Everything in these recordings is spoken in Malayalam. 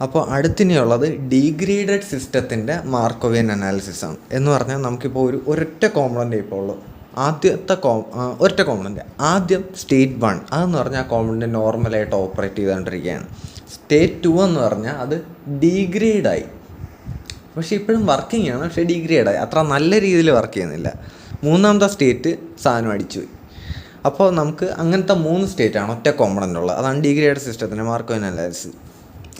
അപ്പോൾ അടുത്തിനിയുള്ളത് ഡീഗ്രേഡഡ് സിസ്റ്റത്തിൻ്റെ മാർക്കോവിയൻ അനാലിസിസ് ആണ്. എന്ന് പറഞ്ഞാൽ നമുക്കിപ്പോൾ ഒരൊറ്റ കോമ്പണൻ്റ് ഇപ്പോൾ ഉള്ളൂ. ഒരൊറ്റ കോമ്പണൻ്റ് ആദ്യം സ്റ്റേറ്റ് 1 അതെന്ന് പറഞ്ഞാൽ ആ കോമ്പണൻ്റ് നോർമലായിട്ട് ഓപ്പറേറ്റ് ചെയ്തുകൊണ്ടിരിക്കുകയാണ്. സ്റ്റേറ്റ് 2 എന്ന് പറഞ്ഞാൽ അത് ഡീഗ്രേഡായി, പക്ഷേ ഇപ്പോഴും വർക്കിംഗ് ആണ്, പക്ഷേ ഡീഗ്രേഡായി, അത്ര നല്ല രീതിയിൽ വർക്ക് ചെയ്യുന്നില്ല. മൂന്നാമത്തെ സ്റ്റേറ്റ് സാധനം അടിച്ചുപോയി. അപ്പോൾ നമുക്ക് അങ്ങനത്തെ 3 സ്റ്റേറ്റാണ് ഒറ്റ കോമ്പണൻ്റ് ഉള്ളത്. അതാണ് ഡീഗ്രേഡഡ് സിസ്റ്റത്തിൻ്റെ മാർക്കോവിയൻ അനാലിസിസ്.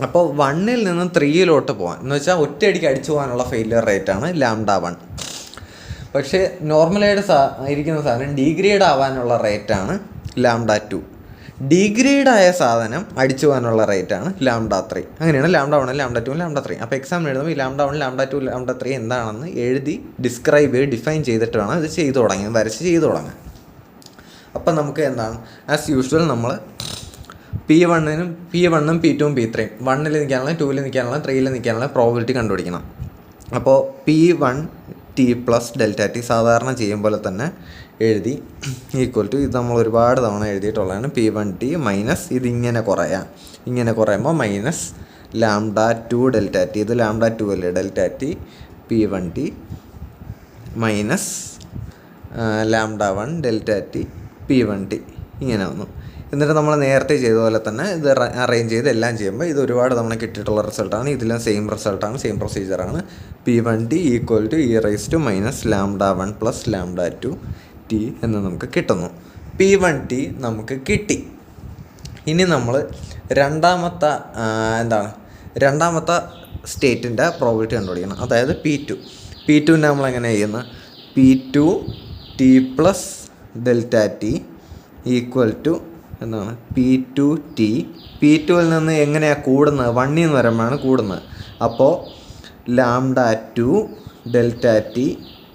അപ്പോൾ 1ൽ നിന്ന് 3യിലോട്ട് പോകാൻ എന്ന് വെച്ചാൽ ഒറ്റയടിക്ക് അടിച്ചു പോകാനുള്ള ഫെയിലിയർ റേറ്റാണ് λ1. പക്ഷേ നോർമലായിട്ട് ഇരിക്കുന്ന സാധനം ഡീഗ്രേഡ് ആവാനുള്ള റേറ്റാണ് λ2. ഡീഗ്രേഡായ സാധനം അടിച്ചു പോകാനുള്ള റേറ്റാണ് λ3. അങ്ങനെയാണ് λ1, λ2, λ3. അപ്പോൾ എക്സാമിന് എഴുതുമ്പോൾ ഈ λ1, λ2, λ3 എന്താണെന്ന് എഴുതി ഡിസ്ക്രൈബ് ചെയ്ത് ഡിഫൈൻ ചെയ്തിട്ട് വേണം ഇത് ചെയ്തു തുടങ്ങാൻ, വരച്ച് ചെയ്തു തുടങ്ങാൻ. അപ്പം നമുക്ക് എന്താണ് ആസ് യൂഷ്വൽ നമ്മൾ P1-നും P1-ഉം P2-ഉം P3-യും 1ൽ നിൽക്കാനുള്ള, 2ൽ നിൽക്കാനുള്ള, 3ൽ നിൽക്കാനുള്ള പ്രോബിലിറ്റി കണ്ടുപിടിക്കണം. അപ്പോൾ P1T പ്ലസ് ∆T സാധാരണ ചെയ്യും പോലെ തന്നെ എഴുതി ഈക്വൽ ടു, ഇത് നമ്മൾ ഒരുപാട് തവണ എഴുതിയിട്ടുള്ളതാണ്, P1T മൈനസ് ഇതിങ്ങനെ കുറയാം, ഇങ്ങനെ കുറയുമ്പോൾ മൈനസ് λ2 ∆T, ഇത് λ2 അല്ലേ ∆T, P1T minus λ1 ∆T P1T ഇങ്ങനെ വന്നു. എന്നിട്ട് നമ്മൾ നേരത്തെ ചെയ്ത പോലെ തന്നെ ഇത് അറേഞ്ച് ചെയ്ത് എല്ലാം ചെയ്യുമ്പോൾ ഇത് ഒരുപാട് തവണ കിട്ടിയിട്ടുള്ള റിസൾട്ടാണ്. ഇതിലും സെയിം റിസൾട്ടാണ്, സെയിം പ്രൊസീജിയറാണ്. P1T equal to e⁻ minus λ1 plus λ2T എന്ന് നമുക്ക് കിട്ടുന്നു. P1T നമുക്ക് കിട്ടി. ഇനി നമ്മൾ രണ്ടാമത്തെ സ്റ്റേറ്റിൻ്റെ പ്രോബിലിറ്റി കണ്ടുപിടിക്കണം, അതായത് P2ൻ്റെ നമ്മളെങ്ങനെ ചെയ്യുന്നത്, P2T plus ∆T equal to എന്താണ് P2T. P2ൽ നിന്ന് എങ്ങനെയാണ് കൂടുന്നത്, 1ൽ നിന്ന് വരുമ്പോഴാണ് കൂടുന്നത്. അപ്പോൾ λ2 ∆T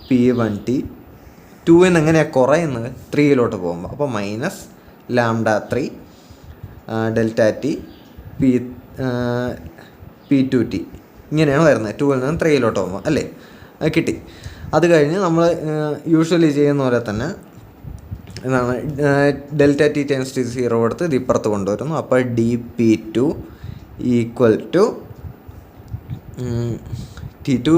P1T 2ൽ നിന്ന് എങ്ങനെയാണ് കുറയുന്നത്, 3യിലോട്ട് പോകുമ്പോൾ. അപ്പോൾ മൈനസ് λ3 ∆T P2T ഇങ്ങനെയാണ് വരുന്നത്, 2ൽ നിന്ന് 3യിലോട്ട് പോകുമ്പോൾ അല്ലേ. അത് കിട്ടി. അത് കഴിഞ്ഞ് നമ്മൾ യൂഷ്വലി ചെയ്യുന്ന പോലെ തന്നെ എന്താണ് ∆T → 0 കൊടുത്ത് ഇത് ഇപ്പുറത്ത് കൊണ്ടുവരുന്നു. അപ്പോൾ dP2 equal to P2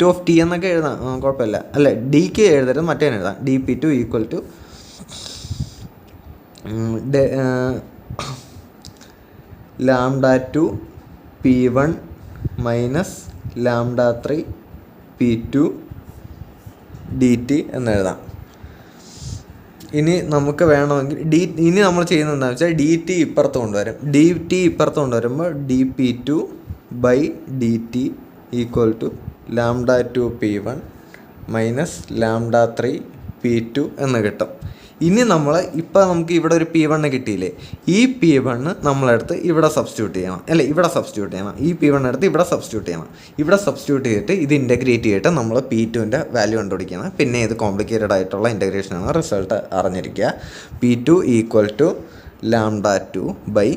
of T എന്നൊക്കെ എഴുതാം, കുഴപ്പമില്ല. അല്ല, ഡിക്ക് എഴുതരുത്, മറ്റേ എഴുതാം. dP2 equal to λ2 P1 minus λ3 P2 dt എന്നെഴുതാം. ഇനി നമുക്ക് വേണമെങ്കിൽ ഇനി നമ്മൾ ചെയ്യുന്നത് എന്താണെന്ന് വെച്ചാൽ dt ഇപ്പുറത്ത് കൊണ്ടുവരും. dt ഇപ്പുറത്ത് കൊണ്ടുവരുമ്പോൾ dP2/dt equal to λ2 P1 minus λ3 P2 എന്ന് കിട്ടും. ഇനി നമുക്ക് ഇവിടെ ഒരു P1 കിട്ടിയില്ലേ, ഈ P1 നമ്മളെടുത്ത് ഇവിടെ സബ്സ്റ്റിറ്റ്യൂട്ട് ചെയ്യണം, അല്ലേ, ഇവിടെ സബ്സ്റ്റിറ്റ്യൂട്ട് ചെയ്യണം. ഈ P1 എടുത്ത് ഇവിടെ സബ്സ്റ്റിറ്റ്യൂട്ട് ചെയ്യണം. ഇവിടെ സബ്സ്റ്റിറ്റ്യൂട്ട് ചെയ്തിട്ട് ഇത് ഇൻ്റഗ്രേറ്റ് ചെയ്തിട്ട് നമ്മൾ P2ൻ്റെ വാല്യൂ കണ്ടുപിടിക്കണം. പിന്നെ ഇത് കോംപ്ലിക്കേറ്റഡ് ആയിട്ടുള്ള ഇൻ്റഗ്രേഷനാണ്, റിസൾട്ട് അറിഞ്ഞിരിക്കുക. P2 equal to λ2 by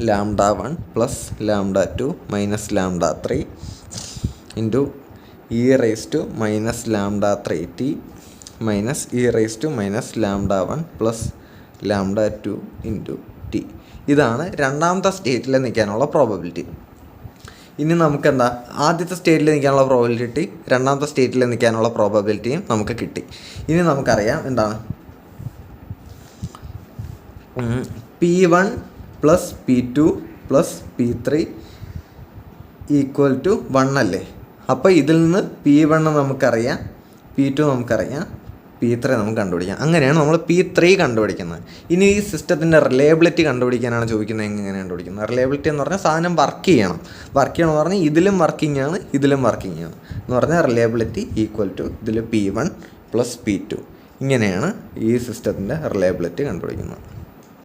λ1 plus λ2 minus λ3 into e⁻ minus λ3t minus e⁻ minus λ1 plus λ2 into t. ഇതാണ് രണ്ടാമത്തെ സ്റ്റേറ്റിൽ നിൽക്കാനുള്ള പ്രോബബിലിറ്റി. ഇനി നമുക്കെന്താ, ആദ്യത്തെ സ്റ്റേറ്റിൽ നിൽക്കാനുള്ള പ്രോബബിലിറ്റി കിട്ടി, രണ്ടാമത്തെ സ്റ്റേറ്റിൽ നിൽക്കാനുള്ള പ്രോബബിലിറ്റിയും നമുക്ക് കിട്ടി. ഇനി നമുക്കറിയാം എന്താണ് P1 plus P2 plus P3 equal to 1 അല്ലേ. അപ്പോൾ ഇതിൽ നിന്ന് P1 നമുക്കറിയാം, P2 നമുക്കറിയാം, P3 നമുക്ക് കണ്ടുപിടിക്കാം. അങ്ങനെയാണ് നമ്മൾ P3 കണ്ടുപിടിക്കുന്നത്. ഇനി ഈ സിസ്റ്റത്തിൻ്റെ റിലയബിലിറ്റി കണ്ടുപിടിക്കാനാണ് ചോദിക്കുന്നത്. എങ്ങനെ കണ്ടുപിടിക്കുന്നത്? റിലയബിലിറ്റി എന്ന് പറഞ്ഞാൽ സാധനം വർക്ക് ചെയ്യണം എന്ന് പറഞ്ഞാൽ ഇതിലും വർക്കിംഗ് ആണ്, ഇതിലും വർക്കിംഗ് ആണ് എന്ന് പറഞ്ഞാൽ റിലയബിലിറ്റി ഈക്വൽ ടു ഇതിൽ P1 പ്ലസ് P2. ഇങ്ങനെയാണ് ഈ സിസ്റ്റത്തിൻ്റെ റിലയബിലിറ്റി കണ്ടുപിടിക്കുന്നത്.